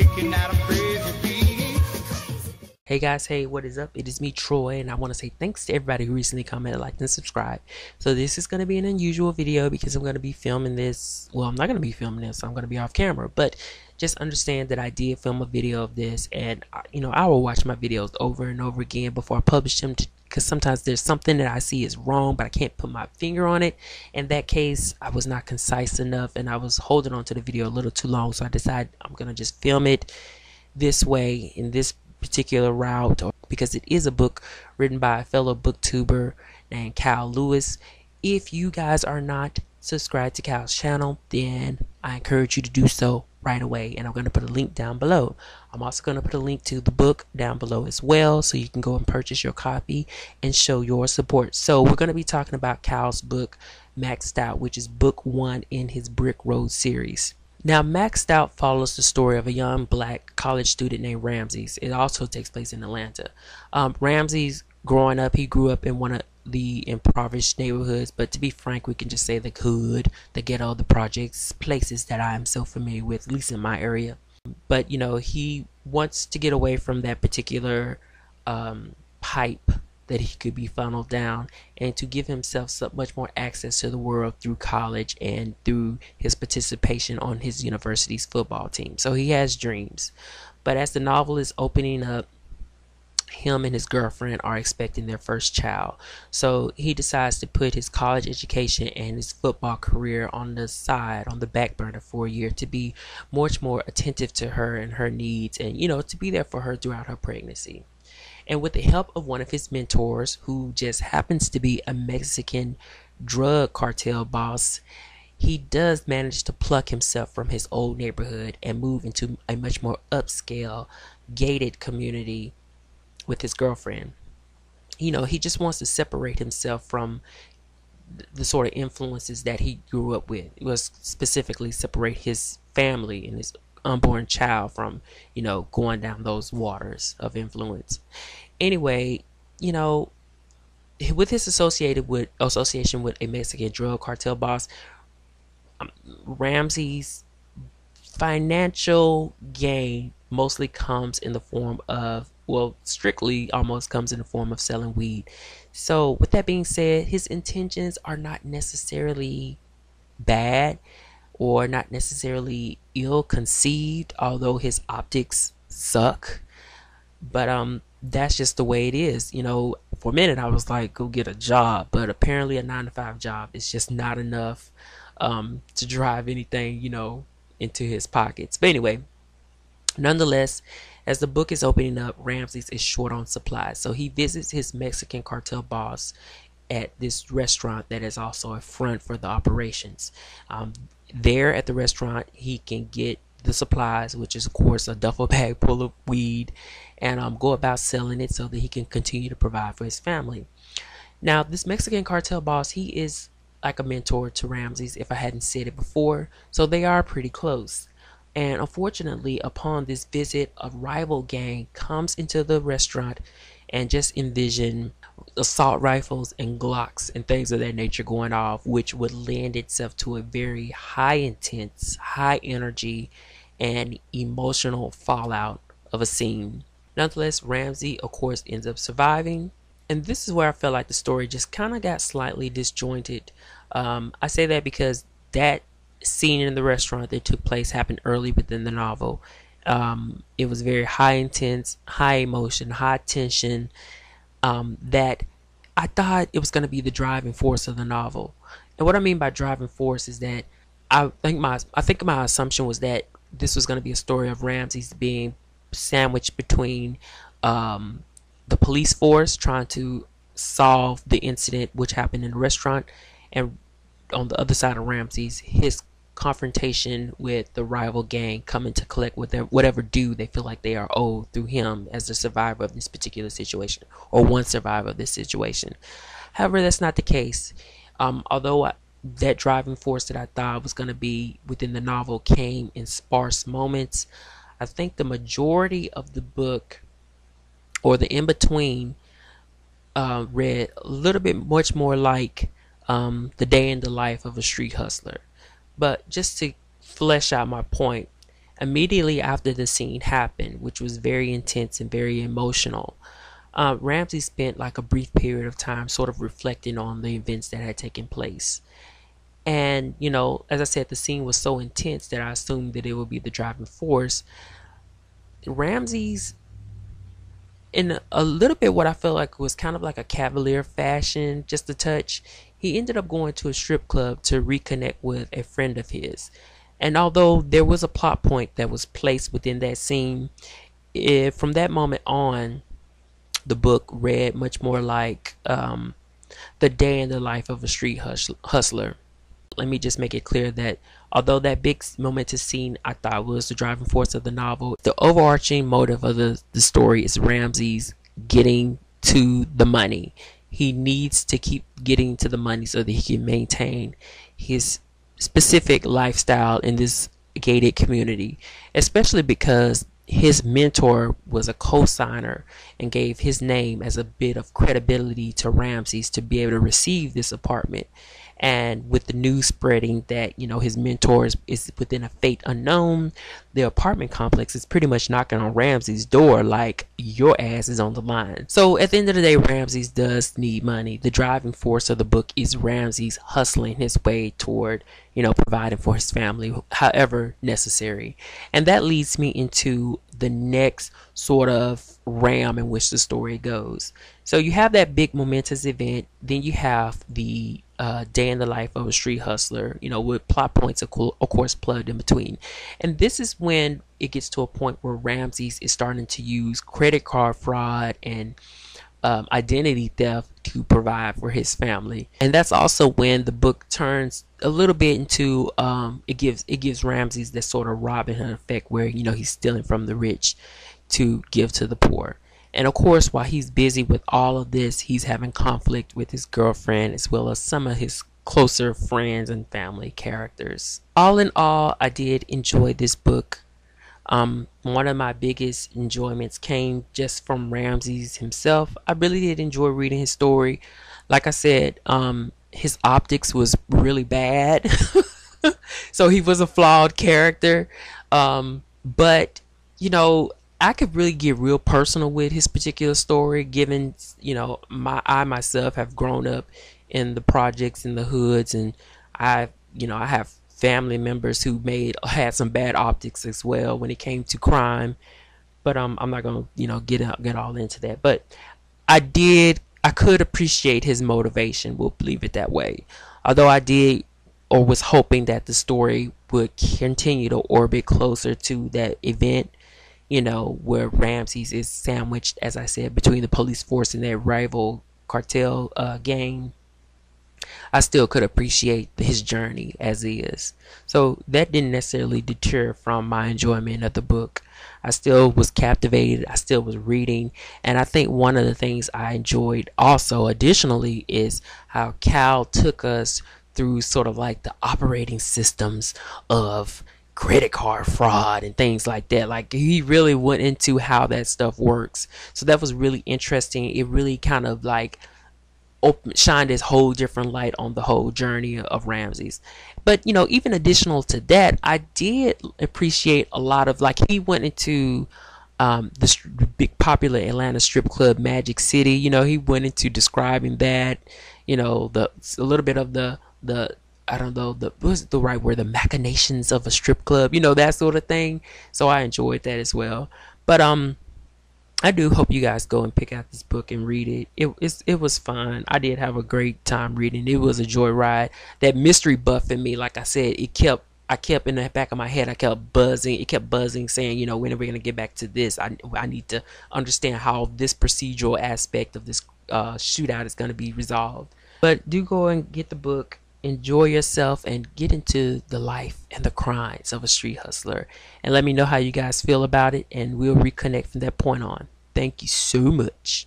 kicking out a crazy beat. Hey guys, hey, what is up? It is me, Troy, and I want to say thanks to everybody who recently commented, liked, and subscribed. So this is going to be an unusual video because I'm going to be filming this. Well, I'm not going to be filming this. I'm going to be off camera, but just understand that I did film a video of this, and I will watch my videos over and over again before I publish them, because sometimes there's something that I see is wrong, but I can't put my finger on it. In that case, I was not concise enough, and I was holding on to the video a little too long, so I decided I'm going to just film it this way, in this particular route, because it is a book written by a fellow booktuber named Cal Lewis. If you guys are not subscribed to Cal's channel, then I encourage you to do so right away, and I'm going to put a link down below. I'm also going to put a link to the book down below as well, so you can go and purchase your copy and show your support. So we're going to be talking about Cal's book Maxed Out, which is book 1 in his Brick Road series. Now, Maxed Out follows the story of a young black college student named Ramses. It also takes place in Atlanta. Ramses, growing up, he grew up in one of the impoverished neighborhoods, but to be frank, we can just say the hood, the ghetto, the projects, places that I am so familiar with, at least in my area. But, he wants to get away from that particular pipe that he could be funneled down, and to give himself so much more access to the world through college and through his participation on his university's football team. So he has dreams. But as the novel is opening up, him and his girlfriend are expecting their first child. So he decides to put his college education and his football career on the side, on the back burner for a year, to be much more attentive to her and her needs, and to be there for her throughout her pregnancy. And with the help of one of his mentors, who just happens to be a Mexican drug cartel boss, he does manage to pluck himself from his old neighborhood and move into a much more upscale, gated community with his girlfriend. He just wants to separate himself from the sort of influences that he grew up with. It was specifically separate his family and his unborn child from going down those waters of influence. Anyway, with his association with a Mexican drug cartel boss, Ramses' financial gain mostly comes in the form of, strictly almost comes in the form of selling weed. So with that being said, his intentions are not necessarily bad or not necessarily ill-conceived, although his optics suck. But that's just the way it is. For a minute I was like, go get a job, but apparently a 9-to-5 job is just not enough to drive anything into his pockets. But anyway, nonetheless, as the book is opening up, Ramses is short on supplies, so he visits his Mexican cartel boss at this restaurant that is also a front for the operations. There at the restaurant, he can get the supplies, which is of course a duffel bag full of weed, and go about selling it so that he can continue to provide for his family. Now, this Mexican cartel boss, he is like a mentor to Ramses, if I hadn't said it before, so they are pretty close. And unfortunately, upon this visit, a rival gang comes into the restaurant, and just envision assault rifles and Glocks and things of that nature going off, which would lend itself to a very high intense, high energy, and emotional fallout of a scene. Nonetheless, Ramsey, of course, ends up surviving, and this is where I felt like the story just kind of got slightly disjointed. I say that because that scene in the restaurant that took place happened early within the novel. It was very high intense, high emotion, high tension, that I thought it was going to be the driving force of the novel. And what I mean by driving force is that I think my assumption was that this was going to be a story of Ramses being sandwiched between the police force trying to solve the incident which happened in the restaurant, and on the other side of Ramses, his confrontation with the rival gang coming to collect whatever due they feel like they are owed through him as the survivor of this particular situation, or one survivor of this situation. However, that's not the case. Although that driving force that I thought was going to be within the novel came in sparse moments, I think the majority of the book, or the in-between, read a little bit much more like the day in the life of a street hustler. But just to flesh out my point, Immediately after the scene happened, which was very intense and very emotional, Ramsey spent like a brief period of time sort of reflecting on the events that had taken place. And, as I said, the scene was so intense that I assumed that it would be the driving force. Ramsey's, in a little bit what I felt like was kind of like a cavalier fashion, just a touch, he ended up going to a strip club to reconnect with a friend of his. And although there was a plot point that was placed within that scene, from that moment on, the book read much more like the day in the life of a street hustler. Let me just make it clear that although that big momentous scene I thought was the driving force of the novel, the overarching motive of the story is Ramsey's getting to the money. He needs to keep getting to the money so that he can maintain his specific lifestyle in this gated community, especially because his mentor was a co-signer and gave his name as a bit of credibility to Ramsey's to be able to receive this apartment. And with the news spreading that, his mentor is within a fate unknown, the apartment complex is pretty much knocking on Ramsey's door like, your ass is on the line. So at the end of the day, Ramsey's does need money. The driving force of the book is Ramsey's hustling his way toward, providing for his family, however necessary. And that leads me into the next sort of realm in which the story goes. So you have that big momentous event, then you have the day in the life of a street hustler, with plot points of course plugged in between. And this is when it gets to a point where Ramsey's is starting to use credit card fraud and identity theft to provide for his family. And that's also when the book turns a little bit into it gives Ramsey's this sort of Robin Hood effect where he's stealing from the rich to give to the poor. And of course, while he's busy with all of this, he's having conflict with his girlfriend as well as some of his closer friends and family characters. All in all, I did enjoy this book. One of my biggest enjoyments came just from Ramsey's himself. I really did enjoy reading his story. Like I said, his optics was really bad. So he was a flawed character. But, I could really get real personal with his particular story, given, I myself have grown up in the projects in the hoods, and I have family members who had some bad optics as well when it came to crime. But I'm not gonna get all into that. But I could appreciate his motivation. We'll leave it that way. Although I did or was hoping that the story would continue to orbit closer to that event, where Ramsey's is sandwiched, as I said, between the police force and their rival cartel gang. I still could appreciate his journey as is. So that didn't necessarily deter from my enjoyment of the book. I still was captivated. I still was reading. And I think one of the things I enjoyed also additionally is how Cal took us through sort of like the operating systems of credit card fraud and things like that. Like, he really went into how that stuff works. So that was really interesting. It really kind of like shined this whole different light on the whole journey of Ramsey's. But even additional to that, I did appreciate a lot of, like, he went into the big popular Atlanta strip club Magic City. He went into describing that, a little bit of the I don't know, what's the right word, the machinations of a strip club, that sort of thing. So I enjoyed that as well. But I do hope you guys go and pick out this book and read it. It was fun. I did have a great time reading. It was a joyride. That mystery buff in me, like I said, I kept in the back of my head, I kept buzzing. It kept buzzing, saying, when are we gonna get back to this? I need to understand how this procedural aspect of this shootout is gonna be resolved. But do go and get the book. Enjoy yourself and get into the life and the crimes of a street hustler, and let me know how you guys feel about it, and we'll reconnect from that point on. Thank you so much.